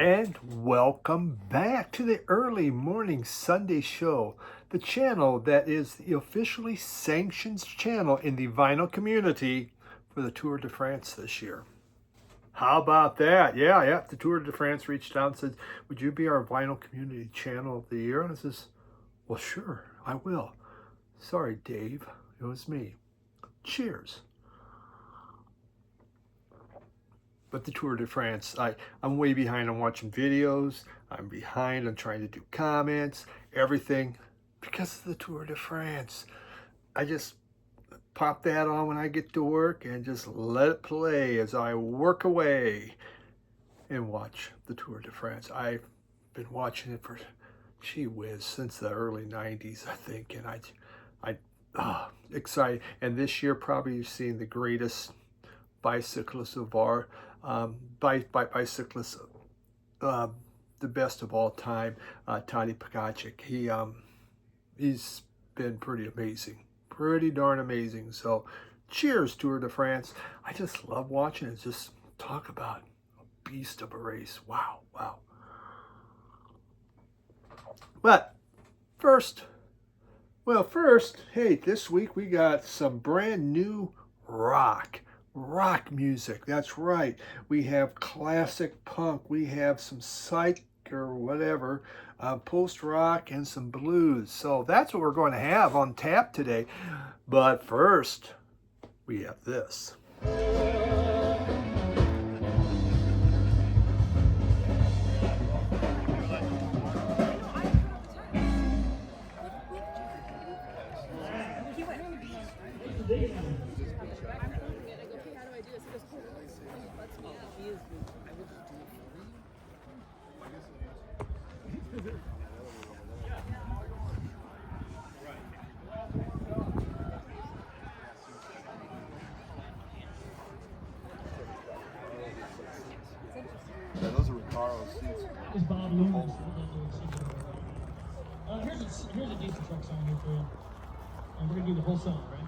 And welcome back to the early morning Sunday show, the channel that is the officially sanctioned channel in the vinyl community for the Tour de France this year. How about that? Yeah, the Tour de France reached out and said, would you be our vinyl community channel of the year? And I says, well, sure, I will. Sorry, Dave, it was me. Cheers. But the Tour de France, I'm way behind on watching videos. I'm behind on trying to do comments, everything, because of the Tour de France. I just pop that on when I get to work and just let it play as I work away and watch the Tour de France. I've been watching it for, gee whiz, since the early 90s, I think, and excited. And this year, probably you've seen the greatest bicyclist of our bicyclist, the best of all time, Tadej Pogačar. He's been pretty amazing, pretty darn amazing. So, cheers, Tour de France. I just love watching it. Just talk about a beast of a race. Wow. But first, hey, this week we got some brand new rock music. That's right. We have classic punk. We have some psych or whatever, post-rock and some blues. So that's what we're going to have on tap today. But first, we have this. Yeah, those are Ricaro's seats. Is Bob Loomis. Here's a decent truck song here for you. And we're going to do the whole song, right?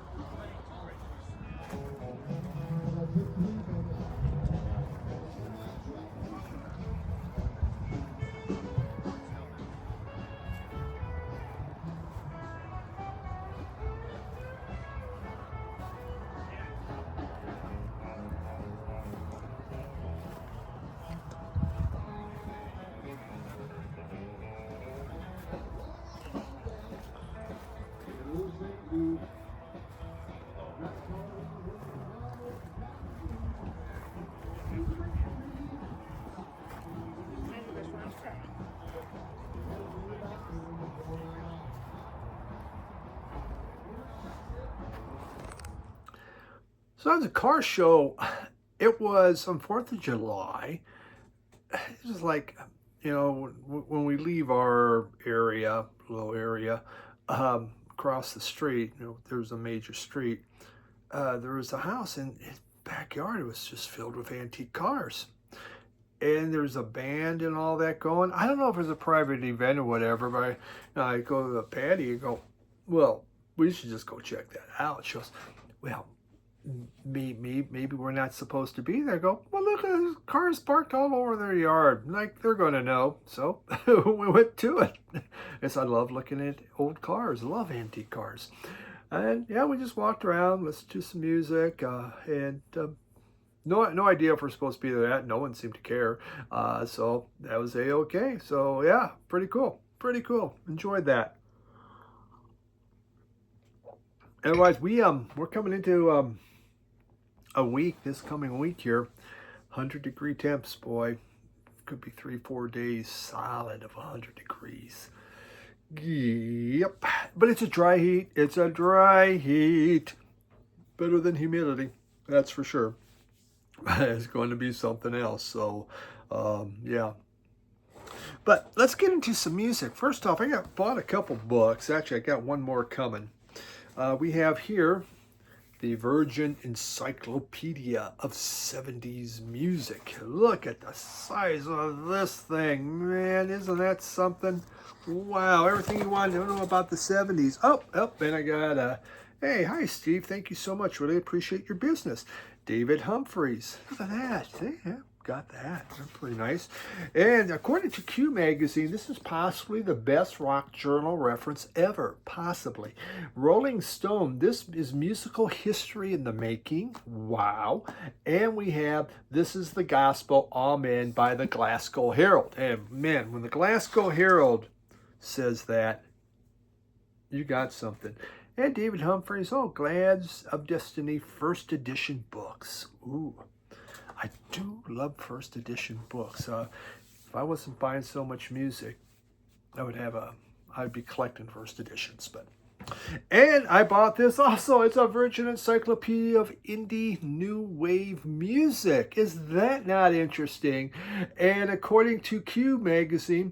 So the car show, it was on 4th of July. It was like, when we leave our little area, across the street, there's a major street, there was a house in its backyard. It was just filled with antique cars. And there's a band and all that going. I don't know if it was a private event or whatever, but I go to the patio and go, well, we should just go check that out. She goes, well, maybe we're not supposed to be there. I go, well, look, there's cars parked all over their yard. Like, they're going to know. So we went to it. Yes, I love looking at old cars. I love antique cars. And yeah, we just walked around, listened to some music, and no idea if we're supposed to be there. No one seemed to care. So that was A-okay. So yeah, pretty cool. Enjoyed that. Otherwise, we're coming into this coming week here, 100-degree temps, boy. Could be 3-4 days solid of 100 degrees. Yep. But it's a dry heat. Better than humidity, that's for sure. It's going to be something else. So, yeah. But let's get into some music. First off, I bought a couple books. Actually, I got one more coming. We have here the Virgin Encyclopedia of 70s Music. Look at the size of this thing, man. Isn't that something? Wow, everything you want to know about the 70s. Oh, and I got a, hey, hi, Steve. Thank you so much. Really appreciate your business. David Humphreys. Look at that. See? Yeah. got that. That's pretty nice. And according to Q Magazine, this is possibly the best rock journal reference ever. Possibly. Rolling Stone, this is musical history in the making. Wow. And we have This Is the Gospel, Amen by the Glasgow Herald. And man, when the Glasgow Herald says that, you got something. And David Humphreys, Glads of Destiny first edition books. Ooh, I do love first edition books. If I wasn't buying so much music, I'd be collecting first editions. And I bought this also. It's a Virgin Encyclopedia of Indie New Wave Music. Is that not interesting? And according to Q Magazine,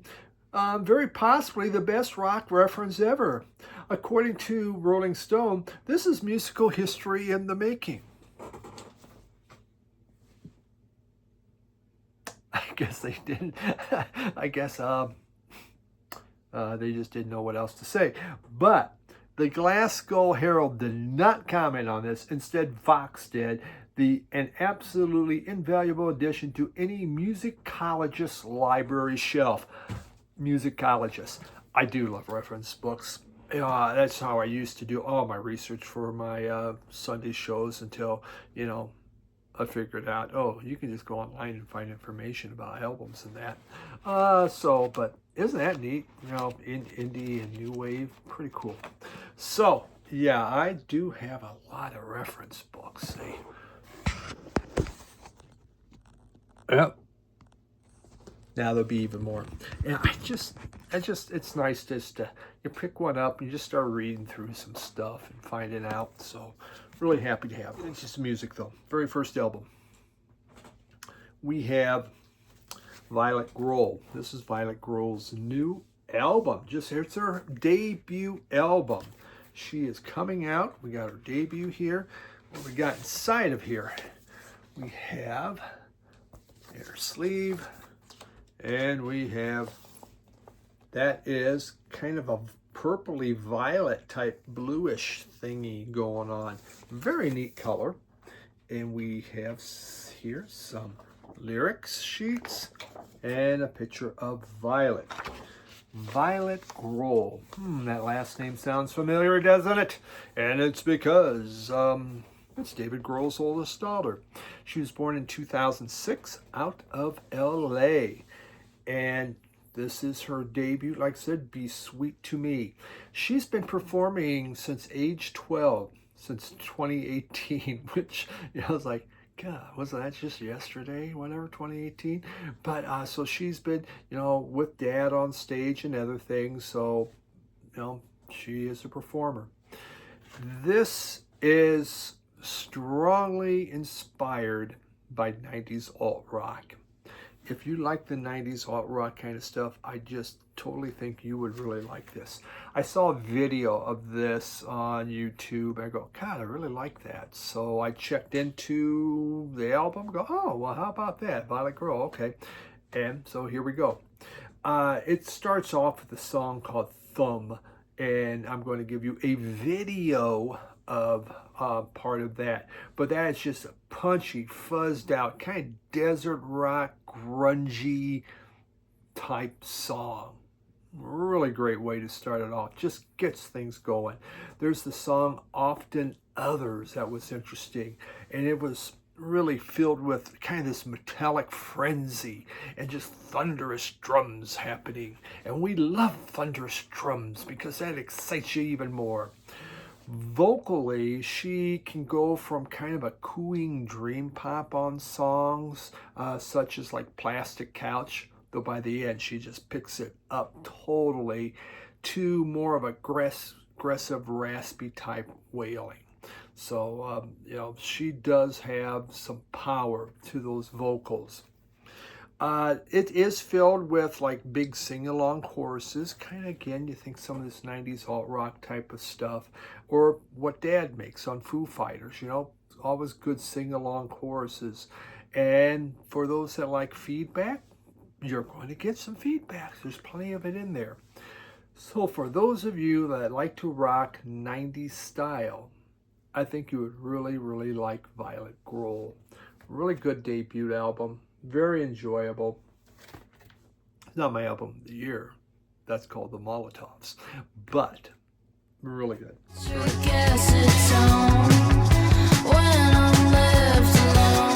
very possibly the best rock reference ever. According to Rolling Stone, this is musical history in the making. I guess they didn't. I guess they just didn't know what else to say. But the Glasgow Herald did not comment on this. Instead, Vox did. An absolutely invaluable addition to any musicologist's library shelf. Musicologist. I do love reference books. That's how I used to do all my research for my Sunday shows until, I figured out, you can just go online and find information about albums and that. But isn't that neat? Indie and new wave, pretty cool. So, yeah, I do have a lot of reference books. See? Yep. Now there'll be even more. And it's nice just to you pick one up and you just start reading through some stuff and finding out. So really happy to have it. It's just music though. Very first album. We have Violet Grohl. This is Violet Grohl's new album. It's her debut album. She is coming out. We got her debut here. What we got inside of here? We have her sleeve. And we have, that is kind of a purpley violet type bluish thingy going on. Very neat color. And we have here some lyrics sheets and a picture of Violet. Violet Grohl. That last name sounds familiar, doesn't it? And it's because it's David Grohl's oldest daughter. She was born in 2006 out of LA. And this is her debut, like I said, Be Sweet to Me. She's been performing since age 12, since 2018, which I was like, God, wasn't that just yesterday, whatever, 2018? But so she's been, with Dad on stage and other things. So, she is a performer. This is strongly inspired by 90s alt rock. If you like the 90s alt rock kind of stuff, I just totally think you would really like this. I saw a video of this on YouTube. I go, God, I really like that. So I checked into the album. Go, well, how about that? Violet Grohl, okay. And so here we go. It starts off with a song called Thumb. And I'm going to give you a video of part of that. But that is just a punchy, fuzzed out, kind of desert rock, grungy type song. Really great way to start it off. Just gets things going. There's the song Often Others that was interesting. And it was really filled with kind of this metallic frenzy and just thunderous drums happening. And we love thunderous drums because that excites you even more. Vocally, she can go from kind of a cooing dream pop on songs, such as like Plastic Couch, though by the end she just picks it up totally, to more of aggressive, raspy type wailing. So, she does have some power to those vocals. It is filled with like big sing-along choruses. Kind of, again, you think some of this 90s alt-rock type of stuff. Or what Dad makes on Foo Fighters, always good sing-along choruses. And for those that like feedback, you're going to get some feedback. There's plenty of it in there. So for those of you that like to rock 90s style, I think you would really, really like Violet Grohl. Really good debut album. Very enjoyable. It's not my album of the year. That's called The Molotovs. But really good. Guess it's on when I'm left alone.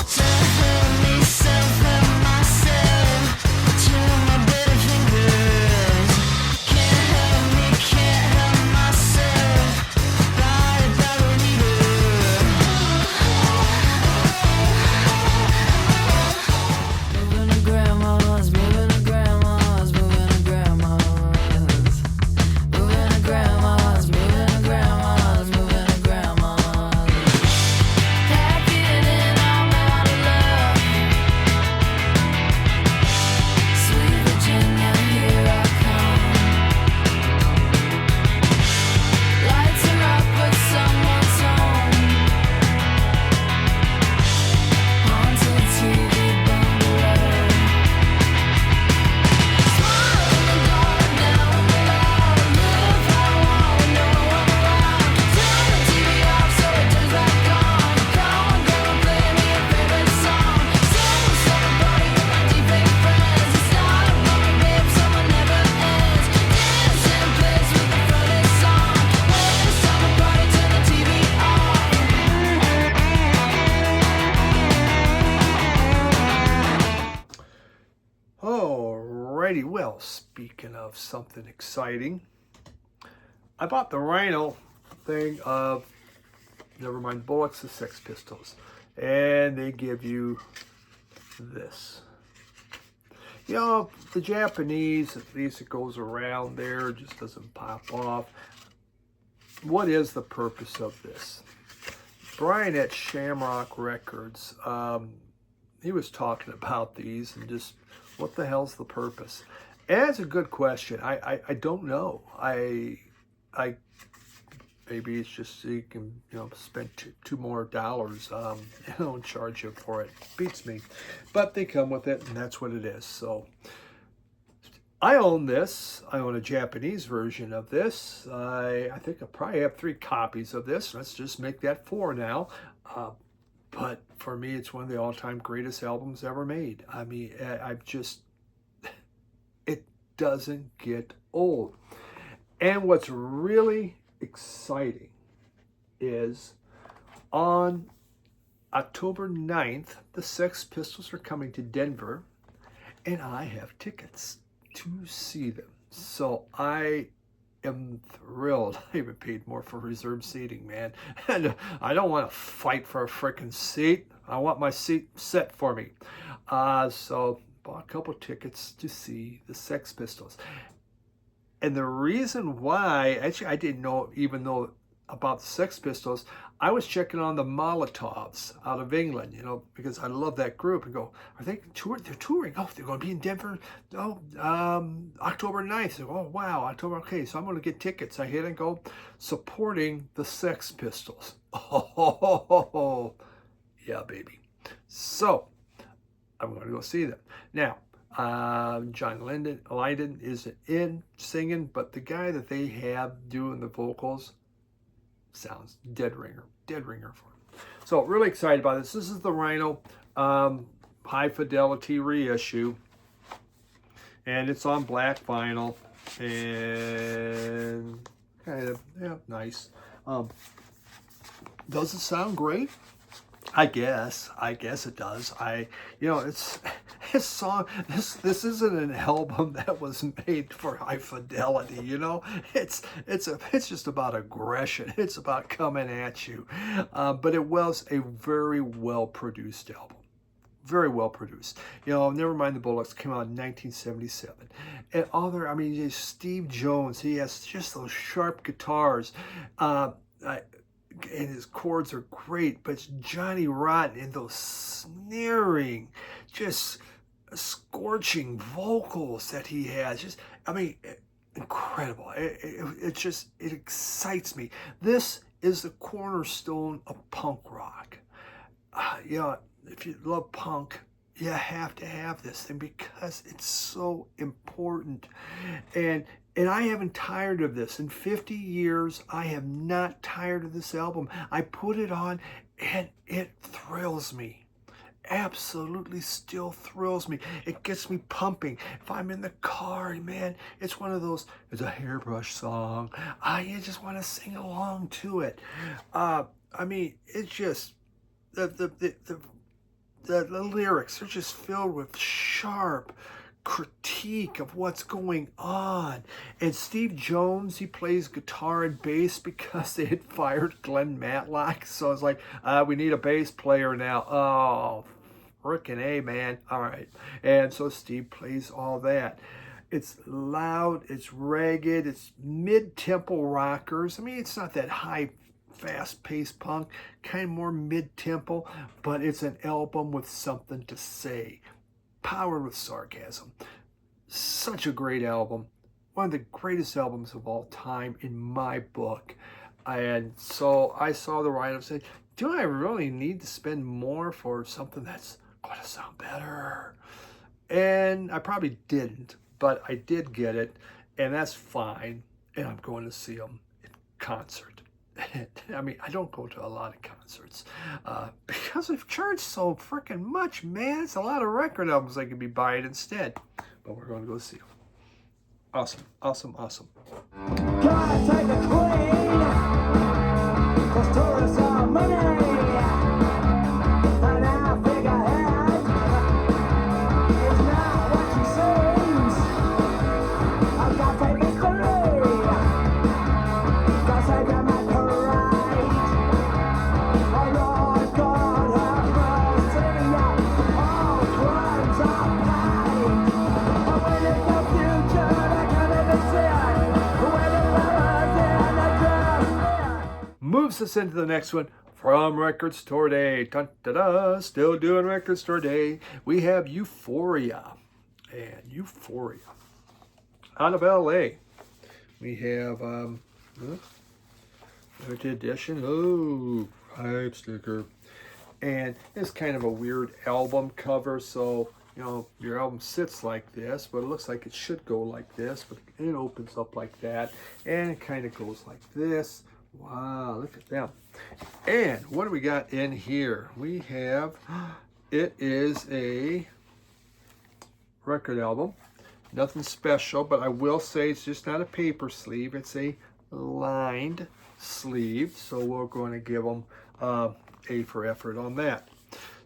Self-help me, self-help myself to my better fingers. Can't help myself. Body moving to grandma's, moving to grandma's, moving to grandma's. Moving to grandma's, moving to grandma's, moving to grandma's. Packing in, I'm out of love. Sweet Virginia, here I come. Lights are up, but someone's home. Haunted TV bungalow. Smile in the dark, down below. Live how I want, no one around. Turn the TV off so it turns back on. Come on, play me a favorite song. Someone start a party with my deep fake friends. It's not a bummer, babe, someone never ends. Dance in place with the floating song. When it's time to party, turn the TV off. Alrighty, well, speaking of something exciting, I bought the Rhino thing of, never mind Bullocks, the Sex Pistols, and they give you this. You know, the Japanese, at least it goes around there, it just doesn't pop off. What is the purpose of this? Brian at Shamrock Records, he was talking about these and just what the hell's the purpose? And that's a good question. I don't know. I maybe it's just so you can spend two more dollars and charge you for it. Beats me, but they come with it, and that's what it is. So I own this. I own a Japanese version of this. I think I probably have 3 copies of this. Let's just make that 4 now. But for me, it's one of the all-time greatest albums ever made. I mean, it doesn't get old. And what's really exciting is on October 9th, the Sex Pistols are coming to Denver, and I have tickets to see them. So I am thrilled. I even paid more for reserved seating, man. And I don't want to fight for a freaking seat. I want my seat set for me. So bought a couple tickets to see the Sex Pistols. And the reason why, actually, I didn't even know about the Sex Pistols. I was checking on the Molotovs out of England, because I love that group, and go, are they touring? They're touring. Oh, they're going to be in Denver. Oh, October 9th. So, oh, wow, October. Okay, so I'm going to get tickets. I hit and go, supporting the Sex Pistols. Oh, yeah, baby. So I'm going to go see them. Now, John Lydon isn't in singing, but the guy that they have doing the vocals sounds dead ringer for him. So really excited about this. This is the Rhino high fidelity reissue, and it's on black vinyl, and kind of nice. Does it sound great? I guess it does. It's his song. This isn't an album that was made for high fidelity. It's just about aggression. It's about coming at you. But it was a very well produced album. Very well produced. Never mind the Bullocks came out in 1977. And Steve Jones, he has just those sharp guitars. And his chords are great, but it's Johnny Rotten and those snaring, just scorching vocals that he has. Incredible. It excites me. This is the cornerstone of punk rock. If you love punk, you have to have this thing because it's so important. And I haven't tired of this. In 50 years, I have not tired of this album. I put it on, and it thrills me. Absolutely still thrills me. It gets me pumping. If I'm in the car, man, it's one of those, it's a hairbrush song. I just want to sing along to it. I mean, it's just, the lyrics are just filled with sharp critique of what's going on. And Steve Jones, he plays guitar and bass because they had fired Glenn Matlock. So it's like, we need a bass player now. Oh, frickin' A, man. All right. And so Steve plays all that. It's loud, it's ragged, it's mid-tempo rockers. I mean, it's not that high fast-paced punk, kind of more mid-tempo, but it's an album with something to say, powered with sarcasm. Such a great album, one of the greatest albums of all time in my book. And so I saw the write-up and said, do I really need to spend more for something that's going to sound better? And I probably didn't, but I did get it, and that's fine. And I'm going to see them in concert. I mean, I don't go to a lot of concerts because they've charged so freaking much, man. It's a lot of record albums I could be buying instead. But we're going to go see them. Awesome, awesome, awesome. Gotta take a queen, 'cause tourists are money. And I figure it's not what she seems. I've got to take history, 'cause I got my parade. Oh Lord God have mercy, all crimes are paid. But when it's the future, I can't even see it. When the lovers in the dust. Moves us into the next one from Record Store Day. Dun, da, da, still doing Record Store Day. We have Euphoria. And Euphoria. Out of LA. We have limited edition. Oh, hype sticker. And it's kind of a weird album cover. So, you know, your album sits like this, but it looks like it should go like this. But it opens up like that. And it kind of goes like this. Wow, look at them. And what do we got in here? We have, it is a record album. Nothing special, but I will say it's just not a paper sleeve. It's a lined sleeve. So we're going to give them A for effort on that.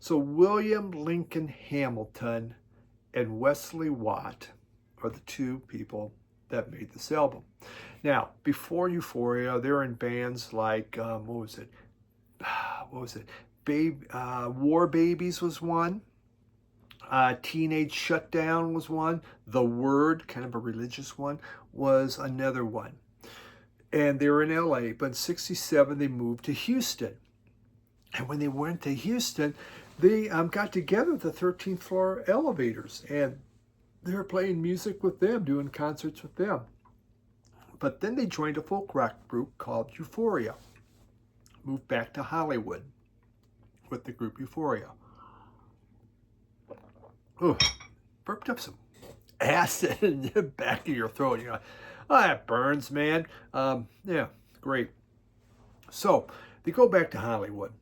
So William Lincoln Hamilton and Wesley Watt are the two people that made this album. Now, before Euphoria, they were in bands like, what was it? War Babies was one. Teenage Shutdown was one. The Word, kind of a religious one, was another one. And they were in LA, but in '67 they moved to Houston. And when they went to Houston, they got together at the 13th floor elevators, and they were playing music with them, doing concerts with them. But then they joined a folk rock group called Euphoria. Moved back to Hollywood with the group Euphoria. Oh, burped up some acid in the back of your throat. You're like, oh, that burns, man. Yeah, great. So they go back to Hollywood,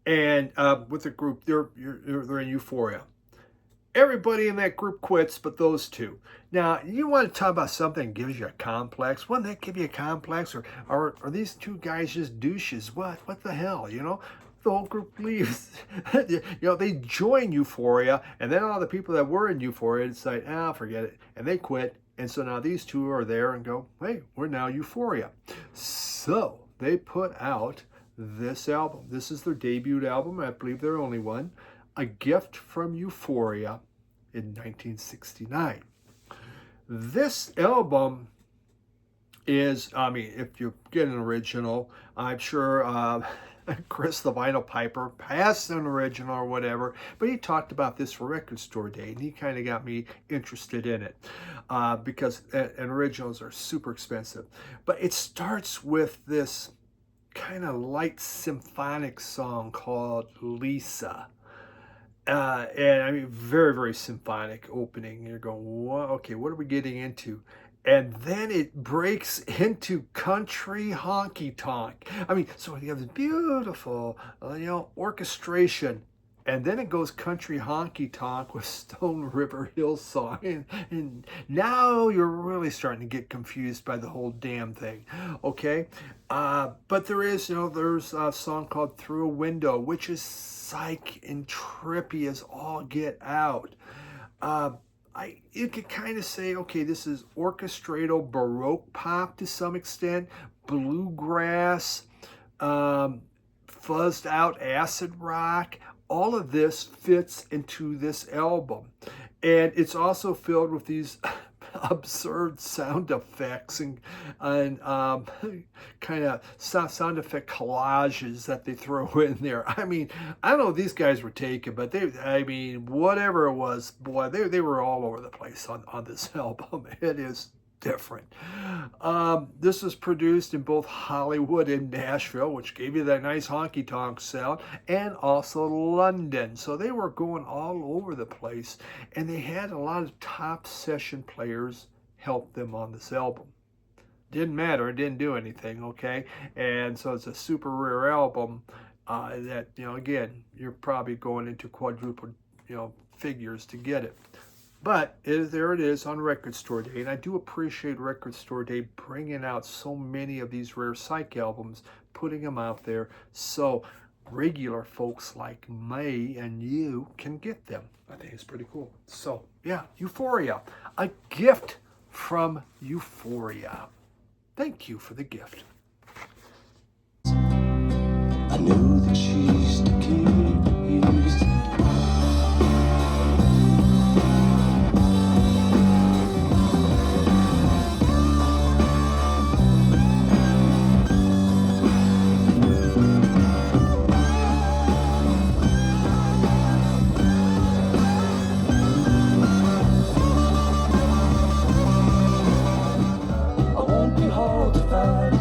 and with the group, they're in Euphoria. Everybody in that group quits, but those two. Now, you want to talk about something that gives you a complex? Wouldn't that give you a complex? Or are these two guys just douches? What the hell, you know? The whole group leaves. You know, they join Euphoria, and then all the people that were in Euphoria decide, forget it. And they quit. And so now these two are there and go, hey, we're now Euphoria. So they put out this album. This is their debut album. I believe their only one. A Gift from Euphoria in 1969. This album is, I mean, if you get an original, I'm sure Chris the Vinyl Piper passed an original or whatever, but he talked about this for Record Store Day, and he kind of got me interested in it because and originals are super expensive. But it starts with this kind of light symphonic song called Lisa. And I mean, very, very symphonic opening. You're going, what? Okay, what are we getting into? and then it breaks into country honky tonk. I mean, so you have this beautiful, orchestration, and then it goes country honky tonk with Stone River Hill song, and now you're really starting to get confused by the whole damn thing. Okay, but there's a song called "Through a Window," which is psych and trippy as all get out. You could kind of say, okay, this is orchestratal Baroque pop to some extent, bluegrass, fuzzed out acid rock. All of this fits into this album. And it's also filled with these absurd sound effects and kind of sound effect collages that they throw in there. I mean, I don't know what these guys were taking, but whatever it was, boy, they were all over the place on this album. It is different. This was produced in both Hollywood and Nashville, which gave you that nice honky tonk sound, and also London. So they were going all over the place, and they had a lot of top session players help them on this album. Didn't matter, it didn't do anything, okay? And so it's a super rare album that, again, you're probably going into quadruple, figures to get it. But there it is on Record Store Day, and I do appreciate Record Store Day bringing out so many of these rare Psych albums, putting them out there so regular folks like me and you can get them. I think it's pretty cool. So, yeah, Euphoria, a gift from Euphoria. Thank you for the gift. I know that she's the king. I won't be hard to find.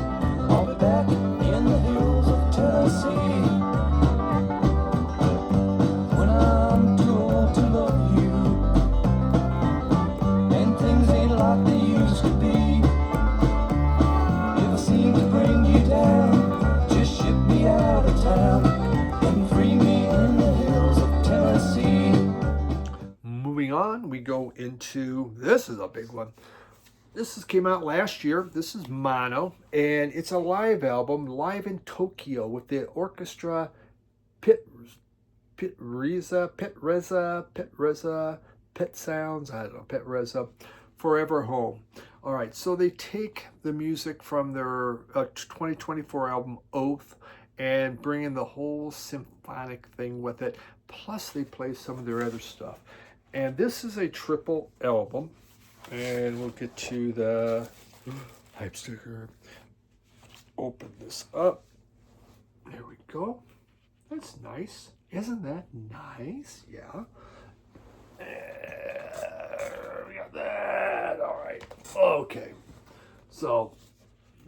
I'll be back in the hills of Tennessee. When I'm too old to love you, and things ain't like they used to be. If I seem to bring you down, just ship me out of town and free me in the hills of Tennessee. Moving on, we go into, this is a big one. This came out last year. This is Mono, and it's a live album, live in Tokyo with the orchestra Pit Sounds, I don't know, Pit Reza, Forever Home. All right, so they take the music from their 2024 album Oath and bring in the whole symphonic thing with it. Plus, they play some of their other stuff. And this is a triple album. And we'll get to the hype sticker. Open this up. There we go. That's nice. Isn't that nice? Yeah. We got that. All right. Okay. So,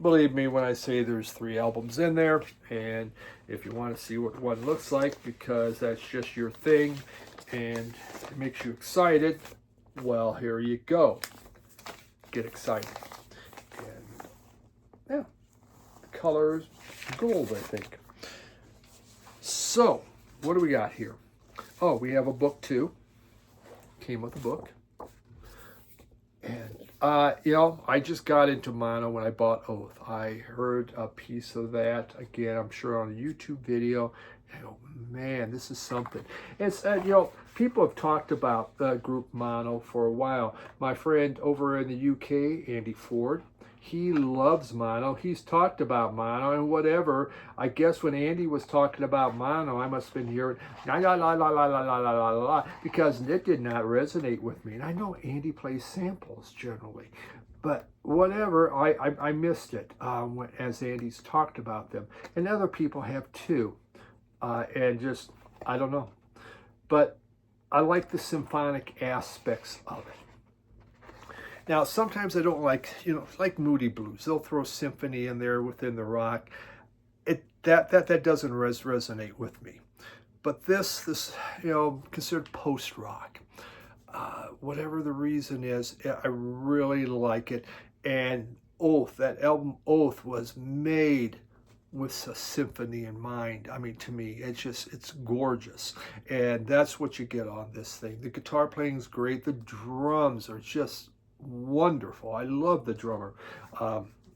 believe me when I say there's 3 albums in there. And if you want to see what one looks like, because that's just your thing, and it makes you excited, well, here you go. Get excited. And yeah, the colors, gold, I think. So, what do we got here? Oh, we have a book too. Came with a book. And, I just got into Mono when I bought Oath. I heard a piece of that, again, I'm sure on a YouTube video. I go, man, this is something. It's, people have talked about the group Mono for a while. My friend over in the UK, Andy Ford, he loves Mono. He's talked about Mono and whatever. I guess when Andy was talking about Mono, I must have been hearing la la la la la la la la la la, because it did not resonate with me. And I know Andy plays samples generally, but whatever, I missed it as Andy's talked about them, and other people have too. And just, I don't know. But I like the symphonic aspects of it. Now, sometimes I don't like, like Moody Blues. They'll throw symphony in there within the rock. That doesn't resonate with me. But this, considered post-rock. whatever the reason is, I really like it. And Oath, that album Oath, was made with a symphony in mind. I mean, to me, it's gorgeous. And that's what you get on this thing. The guitar playing is great. The drums are just wonderful. I love the drummer.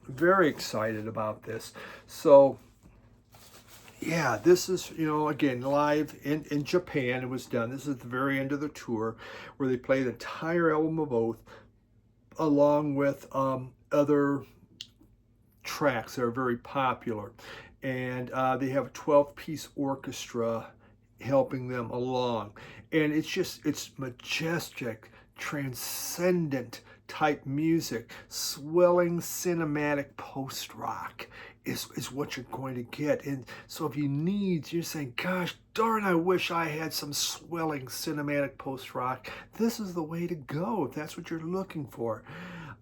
Very excited about this. So, yeah, this is, again, live in Japan. It was done. This is the very end of the tour where they play the entire album of Oath along with other tracks that are very popular. And they have a 12-piece orchestra helping them along. And it's majestic, transcendent type music, swelling cinematic post-rock is what you're going to get. And so if you're saying, gosh darn, I wish I had some swelling cinematic post-rock, this is the way to go if that's what you're looking for.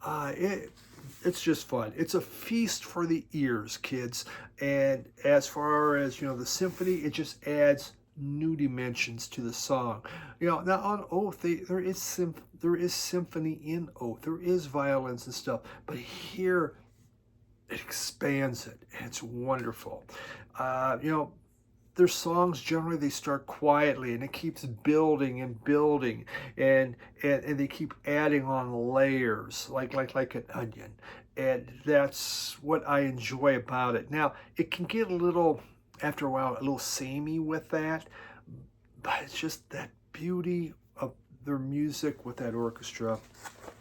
It's just fun. It's a feast for the ears, kids. And as far as, the symphony, it just adds new dimensions to the song. Now on Oath, there is symphony in Oath. There is violins and stuff. But here, it expands it, and it's wonderful. Their songs generally, they start quietly, and it keeps building and building, and they keep adding on layers like an onion, and that's what I enjoy about it. Now, it can get after a while, a little samey with that, but it's just that beauty of their music with that orchestra.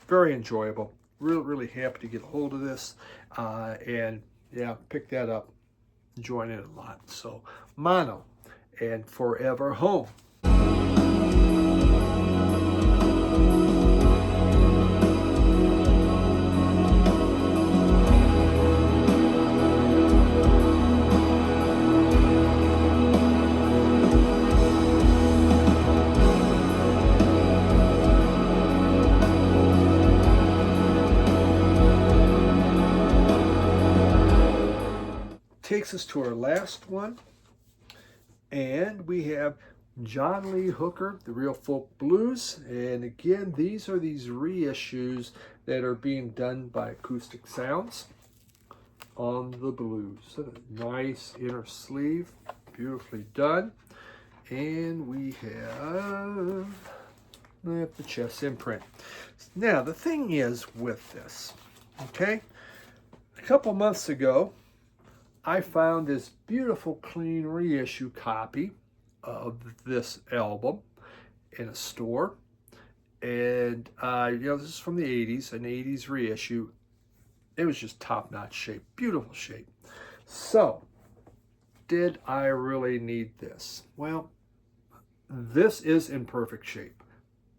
Very enjoyable. Really, really happy to get a hold of this, and yeah, pick that up. Enjoying it a lot. So, Mono and Forever Home. Takes us to our last one, and we have John Lee Hooker, The Real Folk Blues. And again, these are these reissues that are being done by Acoustic Sounds on the blues. So nice inner sleeve, beautifully done. And we have the chest imprint. Now, the thing is with this, okay, a couple months ago, I found this beautiful, clean reissue copy of this album in a store. And, this is from the 80s, an 80s reissue. It was just top-notch shape, beautiful shape. So, did I really need this? Well, this is in perfect shape,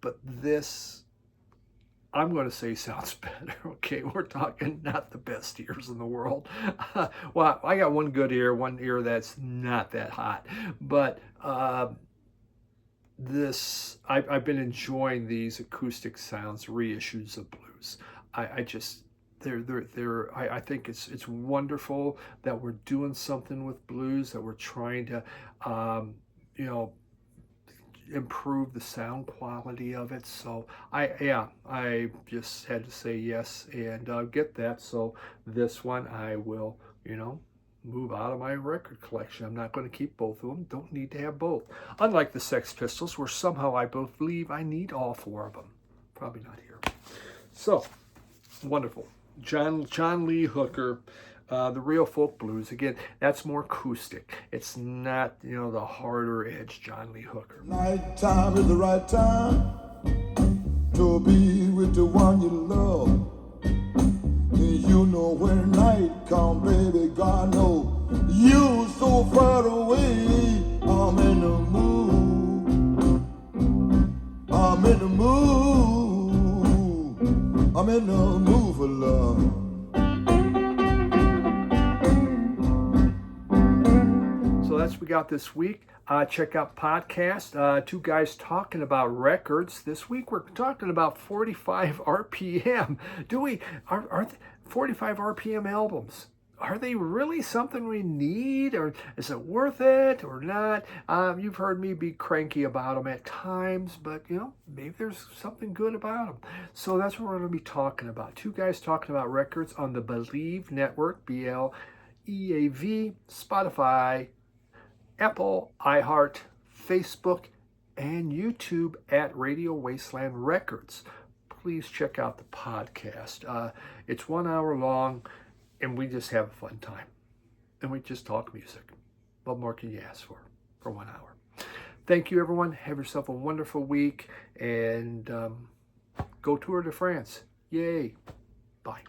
but this, I'm going to say, sounds better. Okay, we're talking not the best ears in the world. Well, I got one good ear, one ear that's not that hot. But I've been enjoying these Acoustic Sounds reissues of blues. I think it's wonderful that we're doing something with blues, that we're trying to, improve the sound quality of it. So I just had to say yes and get that. So this one I will, move out of my record collection. I'm not going to keep both of them. Don't need to have both. Unlike the Sex Pistols, where somehow I believe I need all four of them. Probably not here. So wonderful. John Lee Hooker. The Real Folk Blues, again, that's more acoustic. It's not, the harder edge John Lee Hooker. Nighttime is the right time to be with the one you love. And you know when night come, baby, God know you so far away. I'm in the mood. I'm in the mood. I'm in the mood for love. That's what we got this week. Check out podcast. Two guys talking about records. This week we're talking about 45 RPM. Are 45 RPM albums? are they really something we need, or is it worth it or not? You've heard me be cranky about them at times, but maybe there's something good about them. So that's what we're going to be talking about. Two guys talking about records on the Believe Network, BLEAV, Spotify, Apple, iHeart, Facebook, and YouTube at Radio Wasteland Records. Please check out the podcast. It's 1 hour long, and we just have a fun time. And we just talk music. What more can you ask for 1 hour? Thank you, everyone. Have yourself a wonderful week, and go Tour de France. Yay. Bye.